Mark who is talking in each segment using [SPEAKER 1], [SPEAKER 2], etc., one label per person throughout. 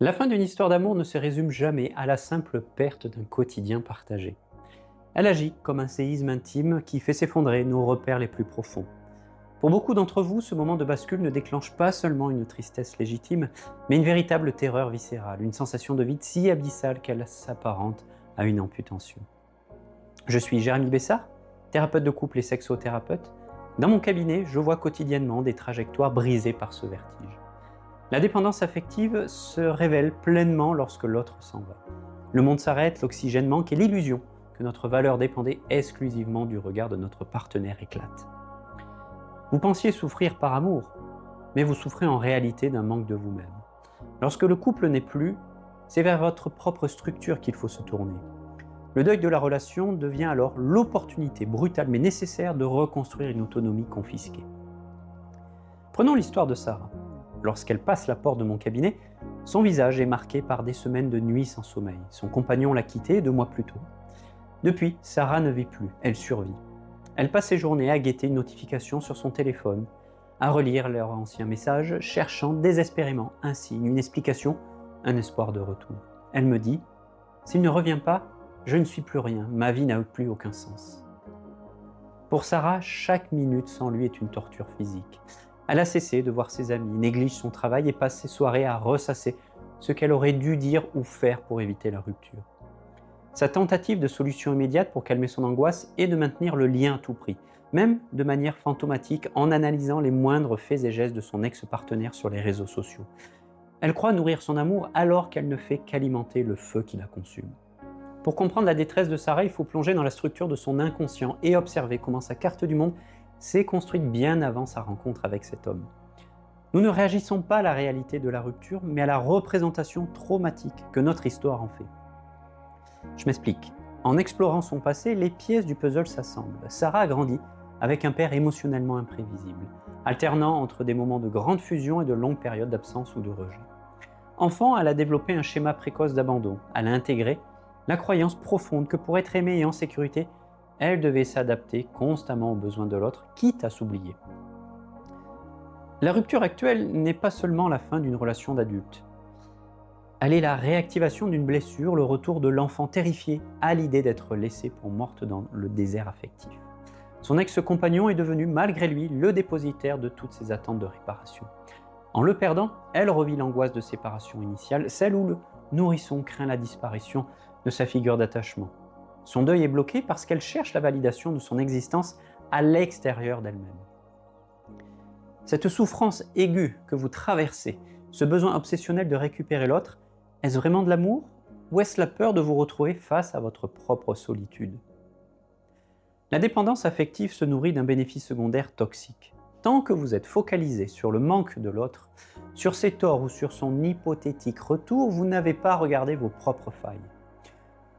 [SPEAKER 1] La fin d'une histoire d'amour ne se résume jamais à la simple perte d'un quotidien partagé. Elle agit comme un séisme intime qui fait s'effondrer nos repères les plus profonds. Pour beaucoup d'entre vous, ce moment de bascule ne déclenche pas seulement une tristesse légitime, mais une véritable terreur viscérale, une sensation de vide si abyssale qu'elle s'apparente à une amputation. Je suis Jérémy Bessard, thérapeute de couple et sexothérapeute. Dans mon cabinet, je vois quotidiennement des trajectoires brisées par ce vertige. La dépendance affective se révèle pleinement lorsque l'autre s'en va. Le monde s'arrête, l'oxygène manque et l'illusion que notre valeur dépendait exclusivement du regard de notre partenaire éclate. Vous pensiez souffrir par amour, mais vous souffrez en réalité d'un manque de vous-même. Lorsque le couple n'est plus, c'est vers votre propre structure qu'il faut se tourner. Le deuil de la relation devient alors l'opportunité brutale mais nécessaire de reconstruire une autonomie confisquée. Prenons l'histoire de Sarah. Lorsqu'elle passe la porte de mon cabinet, son visage est marqué par des semaines de nuits sans sommeil. Son compagnon l'a quittée 2 mois plus tôt. Depuis, Sarah ne vit plus, elle survit. Elle passe ses journées à guetter une notification sur son téléphone, à relire leurs anciens messages, cherchant désespérément un signe, une explication, un espoir de retour. Elle me dit « S'il ne revient pas, je ne suis plus rien, ma vie n'a plus aucun sens. » Pour Sarah, chaque minute sans lui est une torture physique. Elle a cessé de voir ses amis, néglige son travail et passe ses soirées à ressasser ce qu'elle aurait dû dire ou faire pour éviter la rupture. Sa tentative de solution immédiate pour calmer son angoisse est de maintenir le lien à tout prix, même de manière fantomatique en analysant les moindres faits et gestes de son ex-partenaire sur les réseaux sociaux. Elle croit nourrir son amour alors qu'elle ne fait qu'alimenter le feu qui la consume. Pour comprendre la détresse de Sarah, il faut plonger dans la structure de son inconscient et observer comment sa carte du monde s'est construite bien avant sa rencontre avec cet homme. Nous ne réagissons pas à la réalité de la rupture, mais à la représentation traumatique que notre histoire en fait. Je m'explique. En explorant son passé, les pièces du puzzle s'assemblent. Sarah a grandi avec un père émotionnellement imprévisible, alternant entre des moments de grande fusion et de longues périodes d'absence ou de rejet. Enfant, elle a développé un schéma précoce d'abandon. Elle a intégré la croyance profonde que pour être aimée et en sécurité, elle devait s'adapter constamment aux besoins de l'autre, quitte à s'oublier. La rupture actuelle n'est pas seulement la fin d'une relation d'adulte. Elle est la réactivation d'une blessure, le retour de l'enfant terrifié à l'idée d'être laissé pour morte dans le désert affectif. Son ex-compagnon est devenu, malgré lui, le dépositaire de toutes ses attentes de réparation. En le perdant, elle revit l'angoisse de séparation initiale, celle où le nourrisson craint la disparition de sa figure d'attachement. Son deuil est bloqué parce qu'elle cherche la validation de son existence à l'extérieur d'elle-même. Cette souffrance aiguë que vous traversez, ce besoin obsessionnel de récupérer l'autre, est-ce vraiment de l'amour ou est-ce la peur de vous retrouver face à votre propre solitude? La dépendance affective se nourrit d'un bénéfice secondaire toxique. Tant que vous êtes focalisé sur le manque de l'autre, sur ses torts ou sur son hypothétique retour, vous n'avez pas regardé vos propres failles.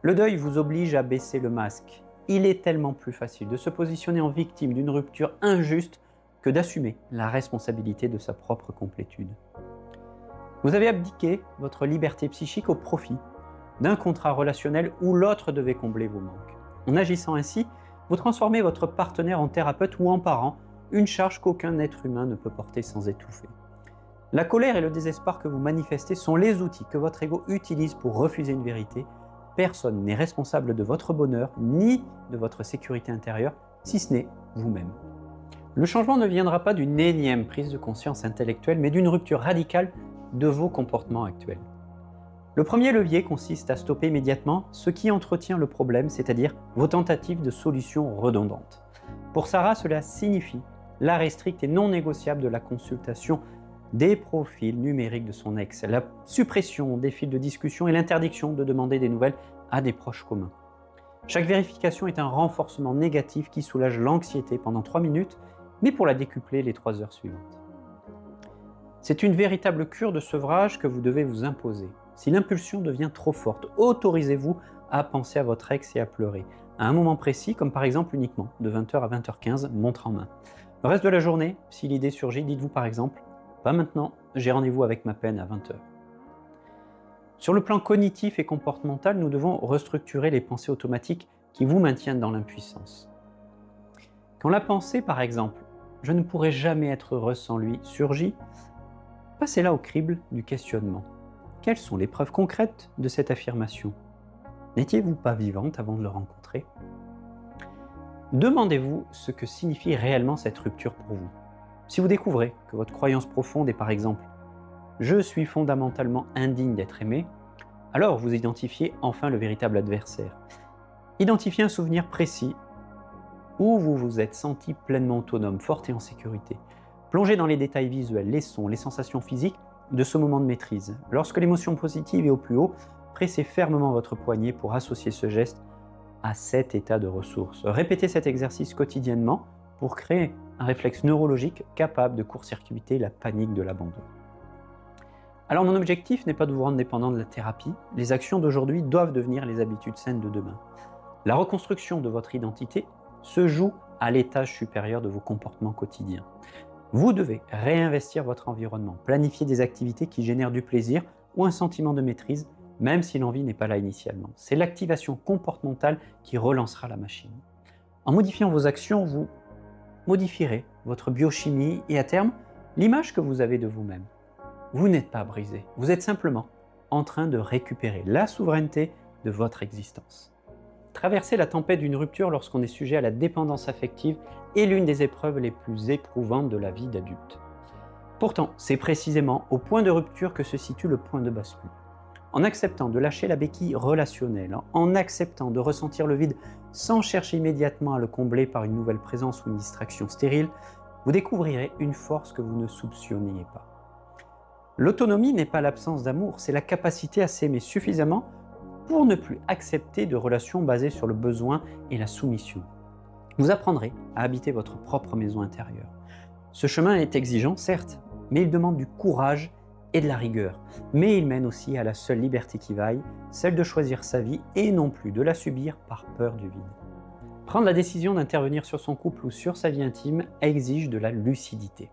[SPEAKER 1] Le deuil vous oblige à baisser le masque. Il est tellement plus facile de se positionner en victime d'une rupture injuste que d'assumer la responsabilité de sa propre complétude. Vous avez abdiqué votre liberté psychique au profit d'un contrat relationnel où l'autre devait combler vos manques. En agissant ainsi, vous transformez votre partenaire en thérapeute ou en parent, une charge qu'aucun être humain ne peut porter sans étouffer. La colère et le désespoir que vous manifestez sont les outils que votre ego utilise pour refuser une vérité. Personne n'est responsable de votre bonheur ni de votre sécurité intérieure, si ce n'est vous-même. Le changement ne viendra pas d'une énième prise de conscience intellectuelle, mais d'une rupture radicale de vos comportements actuels. Le premier levier consiste à stopper immédiatement ce qui entretient le problème, c'est-à-dire vos tentatives de solutions redondantes. Pour Sarah, cela signifie l'arrêt strict et non négociable de la consultation des profils numériques de son ex, la suppression des fils de discussion et l'interdiction de demander des nouvelles à des proches communs. Chaque vérification est un renforcement négatif qui soulage l'anxiété pendant 3 minutes, mais pour la décupler les 3 heures suivantes. C'est une véritable cure de sevrage que vous devez vous imposer. Si l'impulsion devient trop forte, autorisez-vous à penser à votre ex et à pleurer, à un moment précis, comme par exemple uniquement de 20h à 20h15, montre en main. Le reste de la journée, si l'idée surgit, dites-vous par exemple « Pas maintenant, j'ai rendez-vous avec ma peine à 20h ». Sur le plan cognitif et comportemental, nous devons restructurer les pensées automatiques qui vous maintiennent dans l'impuissance. Quand la pensée, par exemple « Je ne pourrai jamais être heureuse sans lui » surgit, passez-la au crible du questionnement. Quelles sont les preuves concrètes de cette affirmation? N'étiez-vous pas vivante avant de le rencontrer? Demandez-vous ce que signifie réellement cette rupture pour vous. Si vous découvrez que votre croyance profonde est par exemple « je suis fondamentalement indigne d'être aimé », alors vous identifiez enfin le véritable adversaire. Identifiez un souvenir précis où vous vous êtes senti pleinement autonome, forte et en sécurité. Plongez dans les détails visuels, les sons, les sensations physiques de ce moment de maîtrise. Lorsque l'émotion positive est au plus haut, pressez fermement votre poignet pour associer ce geste à cet état de ressource. Répétez cet exercice quotidiennement pour créer un réflexe neurologique capable de court-circuiter la panique de l'abandon. Alors mon objectif n'est pas de vous rendre dépendant de la thérapie, les actions d'aujourd'hui doivent devenir les habitudes saines de demain. La reconstruction de votre identité se joue à l'étage supérieur de vos comportements quotidiens. Vous devez réinvestir votre environnement, planifier des activités qui génèrent du plaisir ou un sentiment de maîtrise, même si l'envie n'est pas là initialement. C'est l'activation comportementale qui relancera la machine. En modifiant vos actions, vous modifierez votre biochimie et à terme, l'image que vous avez de vous-même. Vous n'êtes pas brisé, vous êtes simplement en train de récupérer la souveraineté de votre existence. Traverser la tempête d'une rupture lorsqu'on est sujet à la dépendance affective est l'une des épreuves les plus éprouvantes de la vie d'adulte. Pourtant, c'est précisément au point de rupture que se situe le point de bascule. En acceptant de lâcher la béquille relationnelle, en acceptant de ressentir le vide sans chercher immédiatement à le combler par une nouvelle présence ou une distraction stérile, vous découvrirez une force que vous ne soupçonniez pas. L'autonomie n'est pas l'absence d'amour, c'est la capacité à s'aimer suffisamment pour ne plus accepter de relations basées sur le besoin et la soumission. Vous apprendrez à habiter votre propre maison intérieure. Ce chemin est exigeant, certes, mais il demande du courage et de la rigueur. Mais il mène aussi à la seule liberté qui vaille, celle de choisir sa vie et non plus de la subir par peur du vide. Prendre la décision d'intervenir sur son couple ou sur sa vie intime exige de la lucidité.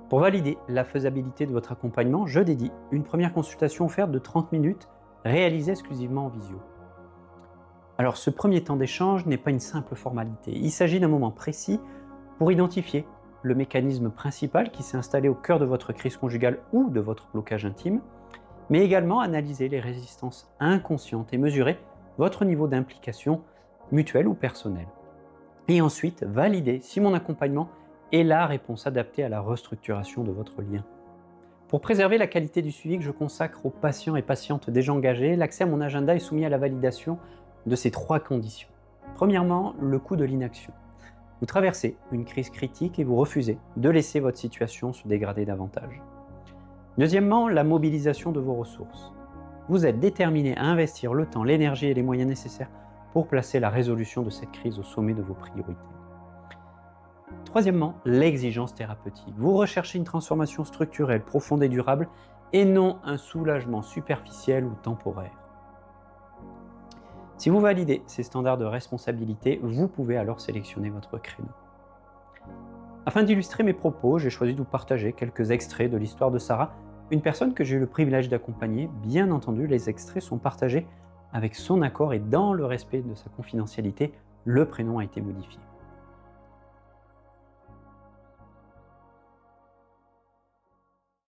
[SPEAKER 1] Pour valider la faisabilité de votre accompagnement, je dédie une première consultation offerte de 30 minutes réalisée exclusivement en visio. Alors ce premier temps d'échange n'est pas une simple formalité, il s'agit d'un moment précis pour identifier le mécanisme principal qui s'est installé au cœur de votre crise conjugale ou de votre blocage intime, mais également analyser les résistances inconscientes et mesurer votre niveau d'implication mutuelle ou personnelle. Et ensuite, valider si mon accompagnement est la réponse adaptée à la restructuration de votre lien. Pour préserver la qualité du suivi que je consacre aux patients et patientes déjà engagés, l'accès à mon agenda est soumis à la validation de ces 3 conditions. Premièrement, le coût de l'inaction. Vous traversez une crise critique et vous refusez de laisser votre situation se dégrader davantage. Deuxièmement, la mobilisation de vos ressources. Vous êtes déterminé à investir le temps, l'énergie et les moyens nécessaires pour placer la résolution de cette crise au sommet de vos priorités. Troisièmement, l'exigence thérapeutique. Vous recherchez une transformation structurelle, profonde et durable, et non un soulagement superficiel ou temporaire. Si vous validez ces standards de responsabilité, vous pouvez alors sélectionner votre créneau. Afin d'illustrer mes propos, j'ai choisi de vous partager quelques extraits de l'histoire de Sarah, une personne que j'ai eu le privilège d'accompagner. Bien entendu, les extraits sont partagés avec son accord et dans le respect de sa confidentialité, le prénom a été modifié.